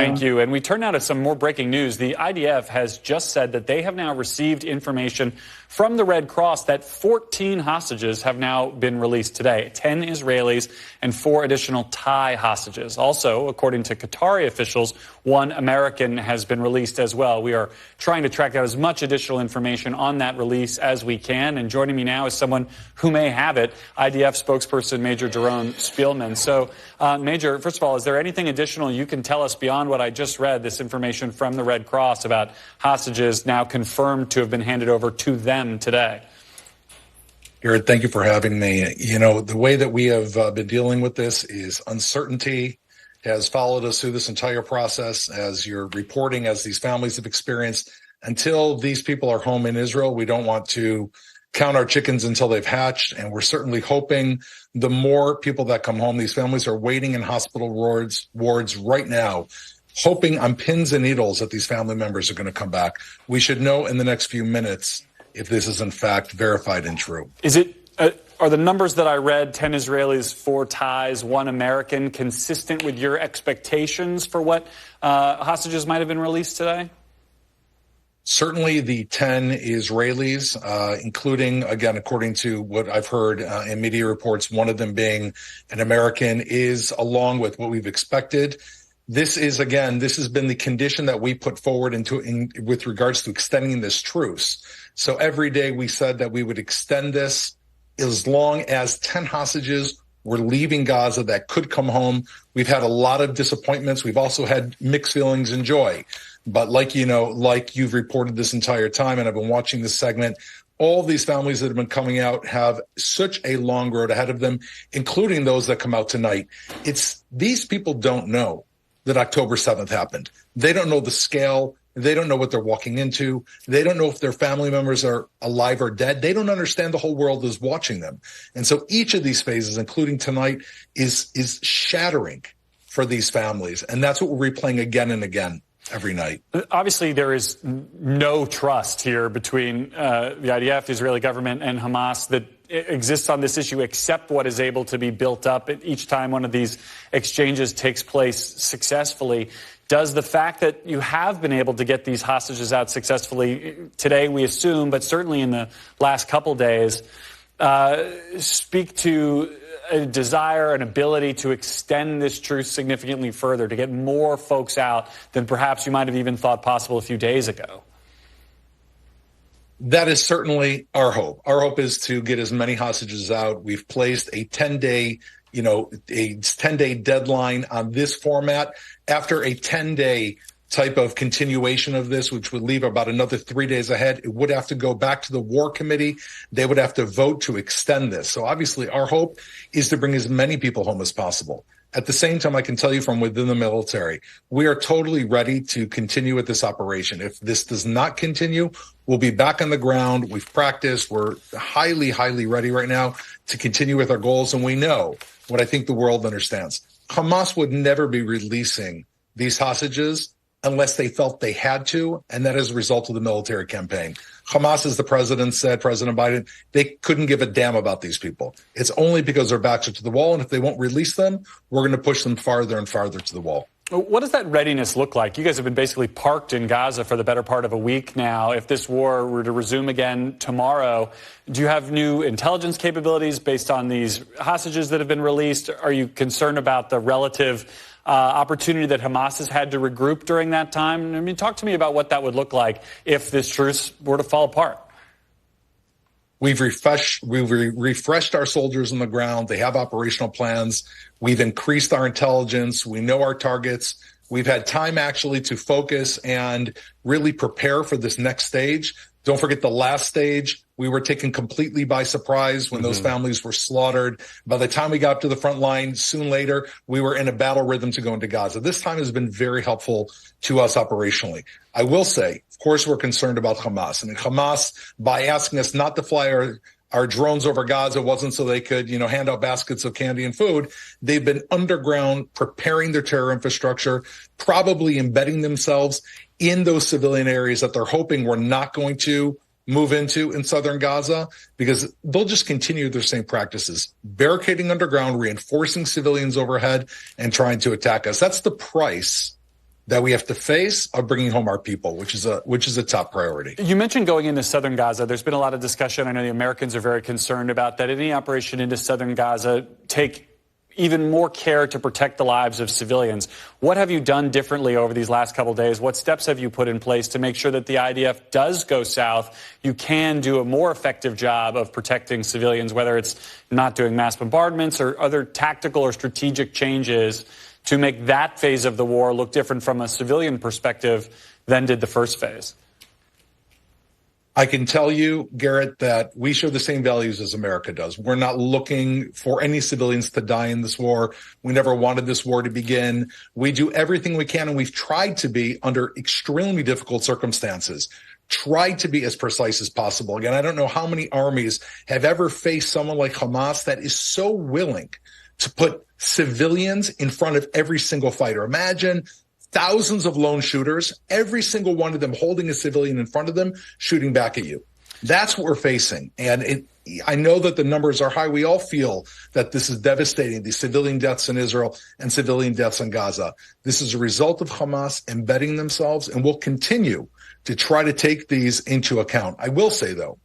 Thank you. And we turn now to some more breaking news. The IDF has just said that they have now received information from the Red Cross that 14 hostages have now been released today, 10 Israelis and 4 additional Thai hostages. Also, according to Qatari officials, 1 American has been released as well. We are trying to track out as much additional information on that release as we can. And joining me now is someone who may have it, IDF spokesperson Major Doron Spielman. So, Major, first of all, is there anything additional you can tell us beyond what I just read, this information from the Red Cross about hostages now confirmed to have been handed over to them today? Garrett, thank you for having me. You know, the way that we have been dealing with this is uncertainty has followed us through this entire process, as you're reporting, as these families have experienced. Until these people are home in Israel, we don't want to count our chickens until they've hatched. And we're certainly hoping the more people that come home, these families are waiting in hospital wards right now, hoping on pins and needles that these family members are going to come back. We should know in the next few minutes if this is in fact verified and true. Is it, are the numbers that I read, 10 Israelis, 4 Thais, 1 American, consistent with your expectations for what hostages might have been released today? Certainly the 10 Israelis, including, again, according to what I've heard in media reports, one of them being an American, is along with what we've expected. This is, again, this has been the condition that we put forward with regards to extending this truce. So every day we said that we would extend this as long as 10 hostages were leaving Gaza that could come home. We've had a lot of disappointments. We've also had mixed feelings and joy. But like you've reported this entire time, and I've been watching this segment, all these families that have been coming out have such a long road ahead of them, including those that come out tonight. These people don't know that October 7th happened. They don't know the scale. They don't know what they're walking into. They don't know if their family members are alive or dead. They don't understand the whole world is watching them. And so each of these phases, including tonight, is shattering for these families. And that's what we're replaying again and again every night. Obviously, there is no trust here between the IDF, the Israeli government, and Hamas that exists on this issue, except what is able to be built up each time one of these exchanges takes place successfully. Does the fact that you have been able to get these hostages out successfully today, we assume, but certainly in the last couple days, speak to a desire, an ability to extend this truce significantly further, to get more folks out than perhaps you might have even thought possible a few days ago? That is certainly our hope. Our hope is to get as many hostages out. We've placed a 10-day deadline on this format. After a 10-day type of continuation of this, which would leave about another 3 days ahead, it would have to go back to the War Committee. They would have to vote to extend this. So obviously our hope is to bring as many people home as possible. At the same time, I can tell you from within the military, we are totally ready to continue with this operation. If this does not continue, we'll be back on the ground. We've practiced. We're highly, highly ready right now to continue with our goals. And we know what I think the world understands. Hamas would never be releasing these hostages unless they felt they had to, and that is a result of the military campaign. Hamas, as the president said, President Biden, they couldn't give a damn about these people. It's only because their backs are to the wall, and if they won't release them, we're going to push them farther and farther to the wall. What does that readiness look like? You guys have been basically parked in Gaza for the better part of a week now. If this war were to resume again tomorrow, do you have new intelligence capabilities based on these hostages that have been released? Are you concerned about the relative opportunity that Hamas has had to regroup during that time? I mean, talk to me about what that would look like if this truce were to fall apart. We've refreshed our soldiers on the ground. They have operational plans. We've increased our intelligence. We know our targets. We've had time actually to focus and really prepare for this next stage. Don't forget the last stage. We were taken completely by surprise when those families were slaughtered. By the time we got up to the front line, soon later, we were in a battle rhythm to go into Gaza. This time has been very helpful to us operationally. I will say, of course, we're concerned about Hamas. And Hamas, by asking us not to fly our drones over Gaza, wasn't so they could, hand out baskets of candy and food. They've been underground preparing their terror infrastructure, probably embedding themselves in those civilian areas that they're hoping we're not going to move into in southern Gaza, because they'll just continue their same practices, barricading underground, reinforcing civilians overhead, and trying to attack us. That's the price that we have to face of bringing home our people, which is a top priority. You mentioned going into southern Gaza. There's been a lot of discussion. I know the Americans are very concerned about that. Any operation into southern Gaza take even more care to protect the lives of civilians. What have you done differently over these last couple of days? What steps have you put in place to make sure that the IDF does go south? You can do a more effective job of protecting civilians, whether it's not doing mass bombardments or other tactical or strategic changes to make that phase of the war look different from a civilian perspective than did the first phase? I can tell you, Garrett, that we share the same values as America does. We're not looking for any civilians to die in this war. We never wanted this war to begin. We do everything we can, and we've tried to be, under extremely difficult circumstances, tried to be as precise as possible. Again, I don't know how many armies have ever faced someone like Hamas that is so willing to put civilians in front of every single fighter. Imagine thousands of lone shooters, every single one of them holding a civilian in front of them, shooting back at you. That's what we're facing. And I know that the numbers are high. We all feel that this is devastating, the civilian deaths in Israel and civilian deaths in Gaza. This is a result of Hamas embedding themselves, and we'll continue to try to take these into account. I will say, though,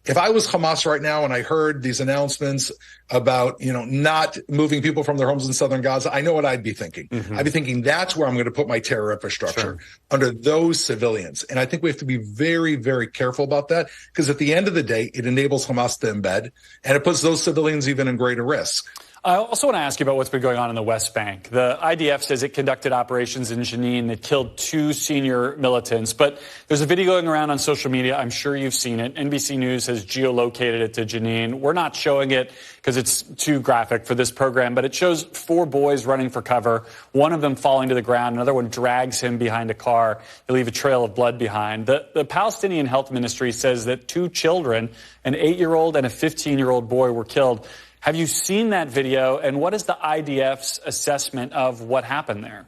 if I was Hamas right now and I heard these announcements about, not moving people from their homes in southern Gaza, I know what I'd be thinking. Mm-hmm. I'd be thinking that's where I'm going to put my terror infrastructure, under those civilians. And I think we have to be very, very careful about that, because at the end of the day, it enables Hamas to embed, and it puts those civilians even in greater risk. I also want to ask you about what's been going on in the West Bank. The IDF says it conducted operations in Jenin that killed 2 senior militants. But there's a video going around on social media. I'm sure you've seen it. NBC News has geolocated it to Jenin. We're not showing it because it's too graphic for this program, but it shows 4 boys running for cover, one of them falling to the ground, another one drags him behind a car. They leave a trail of blood behind. The Palestinian Health Ministry says that 2 children, an 8-year-old and a 15-year-old boy, were killed. Have you seen that video, and what is the IDF's assessment of what happened there?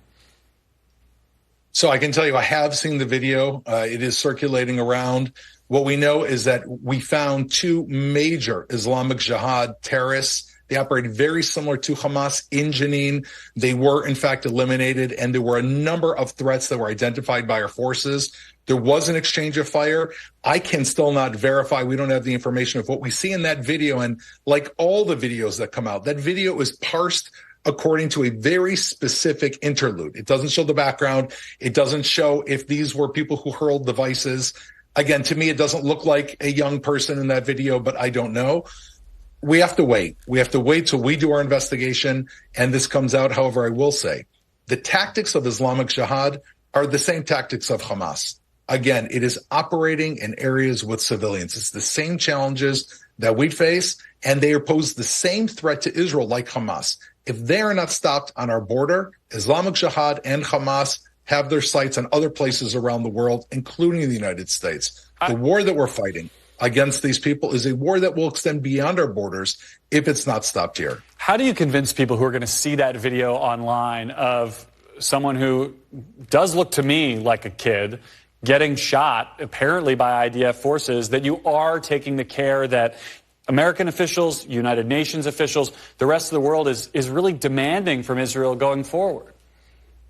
So I can tell you I have seen the video. It is circulating around. What we know is that we found 2 major Islamic Jihad terrorists. They operated very similar to Hamas in Jenin. They were, in fact, eliminated, and there were a number of threats that were identified by our forces. There was an exchange of fire. I can still not verify. We don't have the information of what we see in that video. And like all the videos that come out, that video is parsed according to a very specific interlude. It doesn't show the background. It doesn't show if these were people who hurled devices. Again, to me, it doesn't look like a young person in that video, but I don't know. We have to wait. We have to wait till we do our investigation and this comes out. However, I will say the tactics of Islamic Jihad are the same tactics of Hamas. Again, it is operating in areas with civilians. It's the same challenges that we face, and they pose the same threat to Israel like Hamas. If they are not stopped on our border, Islamic Jihad and Hamas have their sights on other places around the world, including the United States. The war that we're fighting against these people is a war that will extend beyond our borders if it's not stopped here. How do you convince people who are going to see that video online of someone who does look to me like a kid getting shot, apparently by IDF forces, that you are taking the care that American officials, United Nations officials, the rest of the world is really demanding from Israel going forward?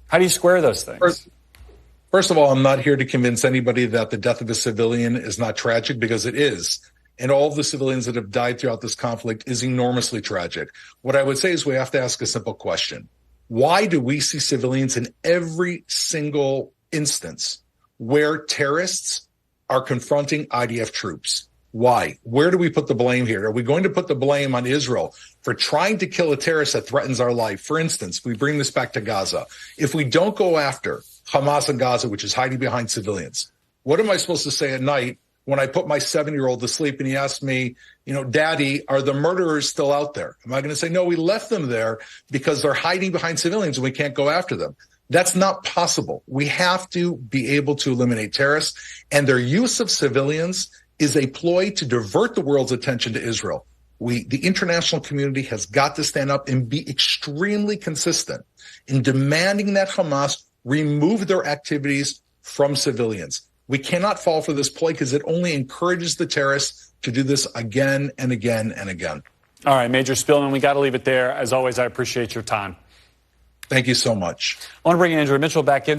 How do you square those things? First of all, I'm not here to convince anybody that the death of a civilian is not tragic, because it is. And all of the civilians that have died throughout this conflict is enormously tragic. What I would say is we have to ask a simple question. Why do we see civilians in every single instance where terrorists are confronting IDF troops? Why? Where do we put the blame here? Are we going to put the blame on Israel for trying to kill a terrorist that threatens our life? For instance, we bring this back to Gaza. If we don't go after Hamas in Gaza, which is hiding behind civilians, what am I supposed to say at night when I put my 7-year-old to sleep and he asks me, Daddy, are the murderers still out there? Am I going to say, no, we left them there because they're hiding behind civilians and we can't go after them? That's not possible. We have to be able to eliminate terrorists, and their use of civilians is a ploy to divert the world's attention to Israel. The international community has got to stand up and be extremely consistent in demanding that Hamas remove their activities from civilians. We cannot fall for this ploy because it only encourages the terrorists to do this again and again and again. All right, Major Spielman, we got to leave it there. As always, I appreciate your time. Thank you so much. I want to bring Andrew Mitchell back in.